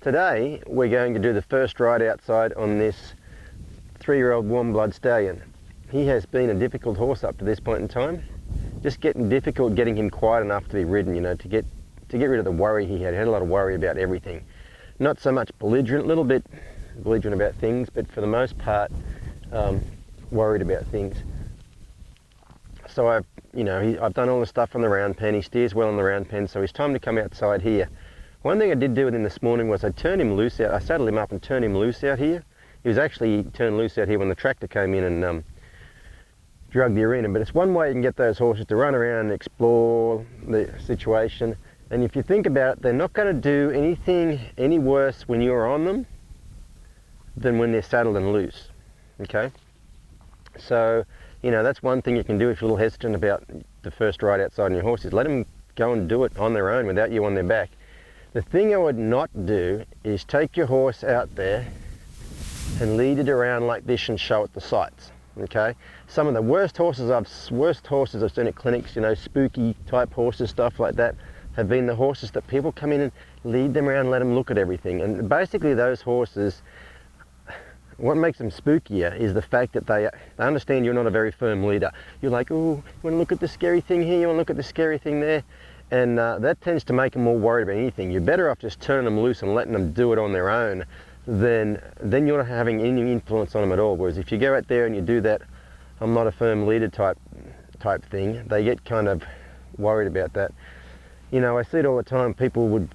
Today we're going to do the first ride outside on this 3-year-old Warmblood Stallion. He has been a difficult horse up to this point in time. Just getting difficult getting him quiet enough to be ridden, you know, to get rid of the worry he had. He had a lot of worry about everything. Not so much belligerent, a little bit belligerent about things, but for the most part worried about things. So I've done all the stuff on the round pen. He steers well on the round pen, so it's time to come outside here. One thing I did do with him this morning was I turned him loose out. I saddled him up and turned him loose out here. He was actually turned loose out here when the tractor came in and drug the arena. But it's one way you can get those horses to run around and explore the situation. And if you think about it, they're not going to do anything any worse when you're on them than when they're saddled and loose. Okay? So, you know, that's one thing you can do if you're a little hesitant about the first ride outside on your horse, is let them go and do it on their own without you on their back. The thing I would not do is take your horse out there and lead it around like this and show it the sights. Okay? Some of the worst horses I've seen at clinics, you know, spooky type horses, stuff like that, have been the horses that people come in and lead them around and let them look at everything. And basically those horses, what makes them spookier is the fact that they understand you're not a very firm leader. You're like, oh, you want to look at the scary thing here, you want to look at the scary thing there. And that tends to make them more worried about anything. You're better off just turning them loose and letting them do it on their own than you're not having any influence on them at all. Whereas if you go out there and you do that, I'm not a firm leader type thing, they get kind of worried about that. You know, I see it all the time. People would,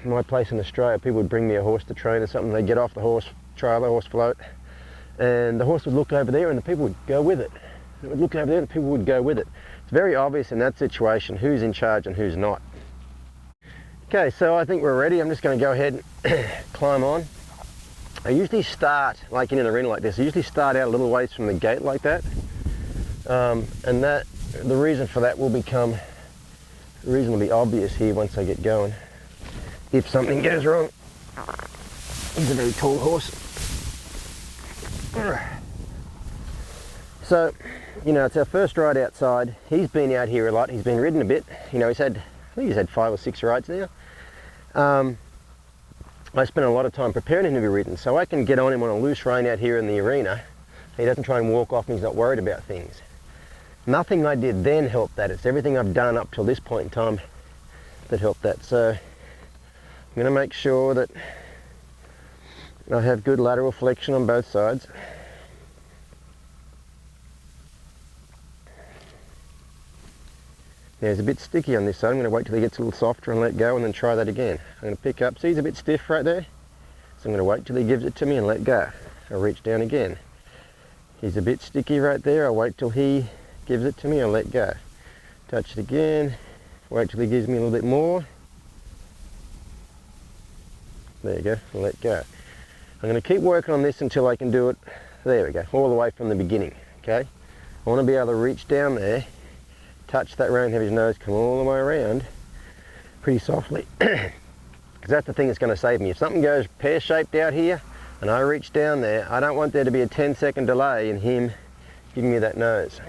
my place in Australia, people would bring me a horse to train or something. They'd get off the horse trailer, horse float, and the horse would look over there and the people would go with it. It would look over there and the people would go with it. It's very obvious in that situation who's in charge and who's not. Okay, so I think we're ready. I'm just going to go ahead and climb on. I usually start, like in an arena like this, I usually start out a little ways from the gate like that. And that the reason for that will become reasonably obvious here once I get going. If something goes wrong. He's a very tall horse. So, you know, it's our first ride outside. He's been out here a lot. He's been ridden a bit. You know, I think he's had 5 or 6 rides now. I spent a lot of time preparing him to be ridden, so I can get on him on a loose rein out here in the arena. He doesn't try and walk off and he's not worried about things. Nothing I did then helped that. It's everything I've done up till this point in time that helped that. So I'm going to make sure that I have good lateral flexion on both sides. Now he's a bit sticky on this side. I'm going to wait till he gets a little softer and let go and then try that again. I'm going to pick up, see he's a bit stiff right there. So I'm going to wait till he gives it to me and let go. I'll reach down again. He's a bit sticky right there. I'll wait till he gives it to me and let go. Touch it again. Wait till he gives me a little bit more. There you go, and let go. I'm going to keep working on this until I can do it, there we go, all the way from the beginning, okay? I want to be able to reach down there, touch that rein, have his nose come all the way around pretty softly. Because that's the thing that's going to save me. If something goes pear-shaped out here and I reach down there, I don't want there to be a 10-second delay in him giving me that nose.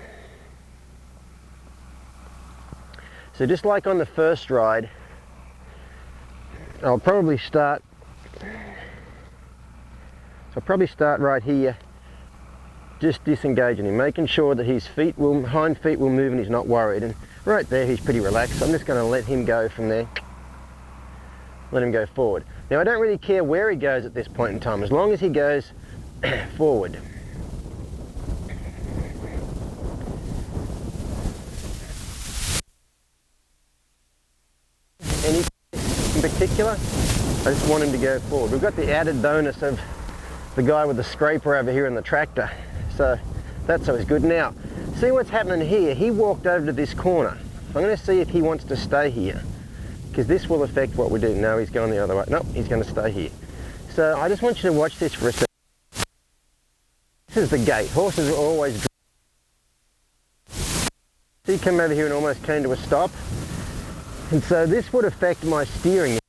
So just like on the first ride, I'll probably start right here, just disengaging him, making sure that his hind feet will move and he's not worried. And right there he's pretty relaxed. So I'm just going to let him go from there. Let him go forward. Now I don't really care where he goes at this point in time, as long as he goes forward. Any in particular, I just want him to go forward. We've got the added bonus of the guy with the scraper over here in the tractor, so that's always good. Now, see what's happening here? He walked over to this corner. I'm going to see if he wants to stay here, because this will affect what we do. No, he's going the other way. Nope, he's going to stay here. So I just want you to watch this for a second. This is the gate. Horses are always... See, come over here and almost came to a stop. And so this would affect my steering. He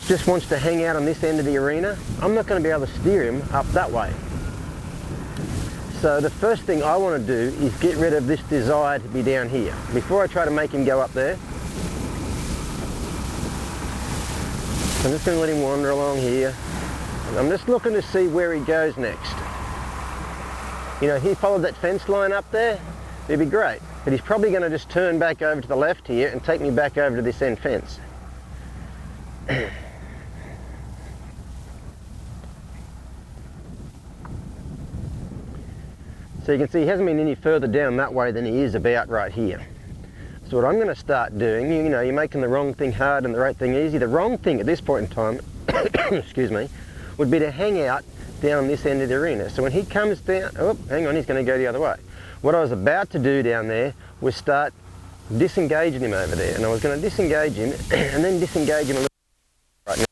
just wants to hang out on this end of the arena. I'm not going to be able to steer him up that way. So the first thing I want to do is get rid of this desire to be down here before I try to make him go up there. So I'm just going to let him wander along here. And I'm just looking to see where he goes next. You know, he followed that fence line up there, it'd be great. But he's probably going to just turn back over to the left here and take me back over to this end fence. So you can see he hasn't been any further down that way than he is about right here. So what I'm going to start doing, you know, you're making the wrong thing hard and the right thing easy. The wrong thing at this point in time, excuse me, would be to hang out down this end of the arena. So when he comes down, oh, hang on, he's going to go the other way. What I was about to do down there was start disengaging him over there. And I was going to disengage him and then disengage him a little right now.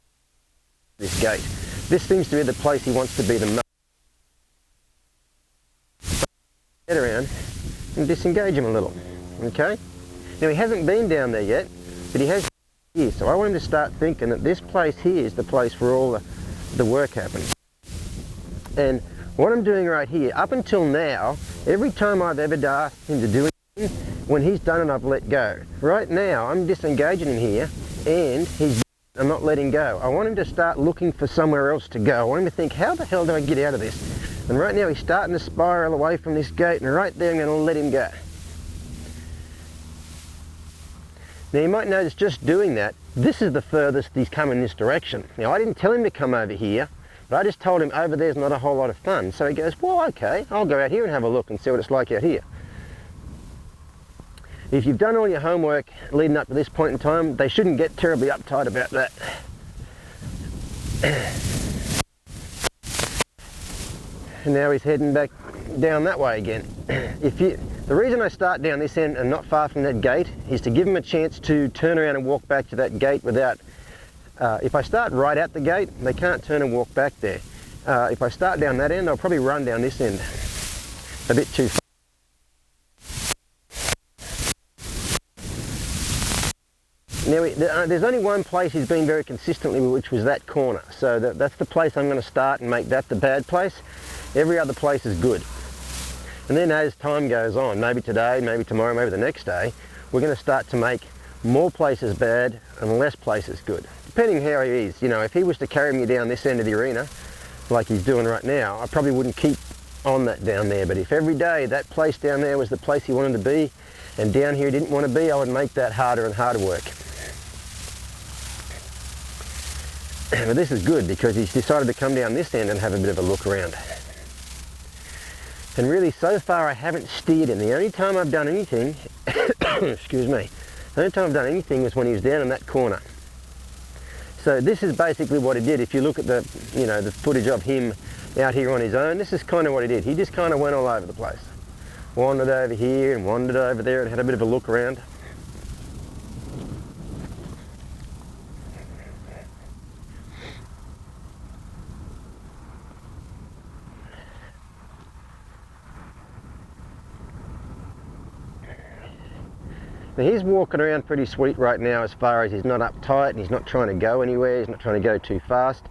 This gate. This seems to be the place he wants to be the most. Get around and disengage him a little, okay? Now he hasn't been down there yet, but he has here, so I want him to start thinking that this place here is the place where all the work happens. And what I'm doing right here, up until now, every time I've ever asked him to do anything, when he's done it, I've let go. Right now, I'm disengaging him here, and I'm not letting go. I want him to start looking for somewhere else to go. I want him to think, how the hell do I get out of this? And right now he's starting to spiral away from this gate, and right there I'm going to let him go. Now you might notice just doing that, this is the furthest he's come in this direction. Now I didn't tell him to come over here, but I just told him over there's not a whole lot of fun. So he goes, well, okay, I'll go out here and have a look and see what it's like out here. If you've done all your homework leading up to this point in time, they shouldn't get terribly uptight about that. And now he's heading back down that way again. The reason I start down this end and not far from that gate is to give him a chance to turn around and walk back to that gate without, if I start right at the gate, they can't turn and walk back there. If I start down that end, I'll probably run down this end a bit too far. Now, there's only one place he's been very consistently, which was that corner. So that's the place I'm going to start and make that the bad place. Every other place is good. And then as time goes on, maybe today, maybe tomorrow, maybe the next day, we're going to start to make more places bad and less places good. Depending how he is. You know, if he was to carry me down this end of the arena, like he's doing right now, I probably wouldn't keep on that down there. But if every day that place down there was the place he wanted to be, and down here he didn't want to be, I would make that harder and harder work. But this is good because he's decided to come down this end and have a bit of a look around. And really, so far I haven't steered him. The only time I've done anything, excuse me, the only time I've done anything was when he was down in that corner. So this is basically what he did. If you look at the, you know, the footage of him out here on his own, this is kind of what he did. He just kind of went all over the place. Wandered over here and wandered over there and had a bit of a look around. Now he's walking around pretty sweet right now as far as he's not uptight and he's not trying to go anywhere, he's not trying to go too fast.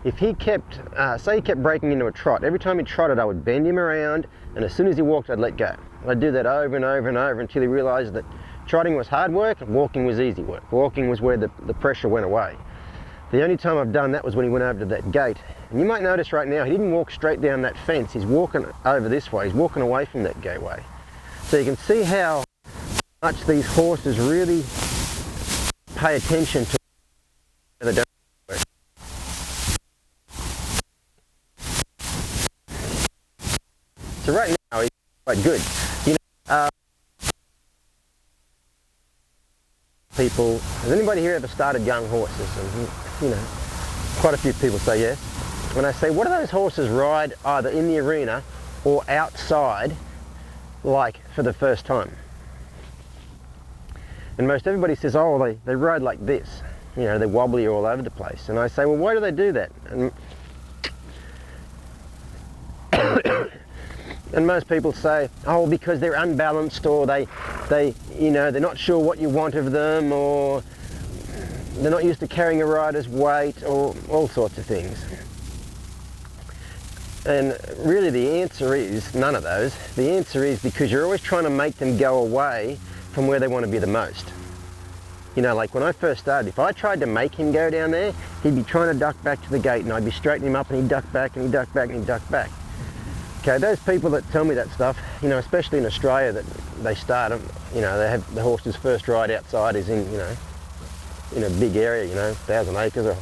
If he kept, say he kept breaking into a trot, every time he trotted I would bend him around, and as soon as he walked I'd let go. I'd do that over and over and over until he realised that trotting was hard work and walking was easy work. Walking was where the pressure went away. The only time I've done that was when he went over to that gate. And you might notice right now he didn't walk straight down that fence, he's walking over this way, he's walking away from that gateway. So you can see how much these horses really pay attention to the don't work. So right now he's quite good. You know, people, has anybody here ever started young horses? And, you know, quite a few people say yes. When I say, what do those horses ride either in the arena or outside like for the first time? And most everybody says, oh, they ride like this. You know, they're wobbly all over the place. And I say, well, why do they do that? And most people say, oh, because they're unbalanced, or they, you know, they're not sure what you want of them, or they're not used to carrying a rider's weight, or all sorts of things. And really the answer is none of those. The answer is because you're always trying to make them go away from where they want to be the most. You know, like when I first started, if I tried to make him go down there, he'd be trying to duck back to the gate, and I'd be straightening him up, and he'd duck back, and he'd duck back, and he'd duck back. Okay, those people that tell me that stuff, you know, especially in Australia, that they start them, you know, they have the horse's first ride outside is in, you know, in a big area, you know, 1,000 acres or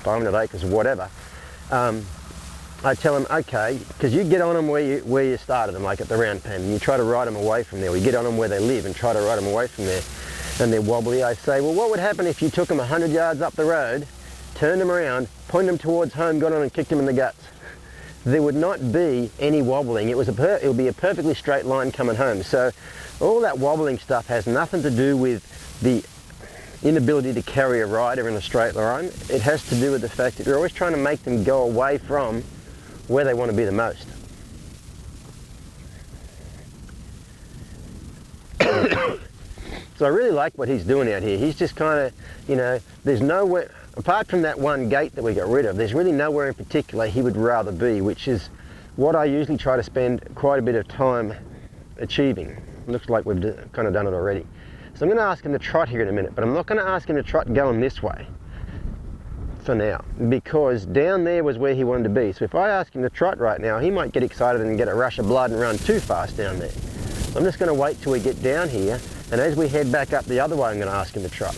500 acres or whatever. I tell them, okay, because you get on them where you started them, like at the round pen, and you try to ride them away from there. We get on them where they live and try to ride them away from there, and they're wobbly. I say, well, what would happen if you took them 100 yards up the road, turned them around, pointed them towards home, got on and kicked them in the guts? There would not be any wobbling. It would be a perfectly straight line coming home. So all that wobbling stuff has nothing to do with the inability to carry a rider in a straight line. It has to do with the fact that you're always trying to make them go away from where they want to be the most. So I really like what he's doing out here. He's just kind of, you know, there's nowhere, apart from that one gate that we got rid of, there's really nowhere in particular he would rather be, which is what I usually try to spend quite a bit of time achieving. Looks like we've kind of done it already. So I'm going to ask him to trot here in a minute, but I'm not going to ask him to trot going this way for now, because down there was where he wanted to be. So if I ask him to trot right now, he might get excited and get a rush of blood and run too fast down there. I'm just going to wait till we get down here, and as we head back up the other way, I'm going to ask him to trot.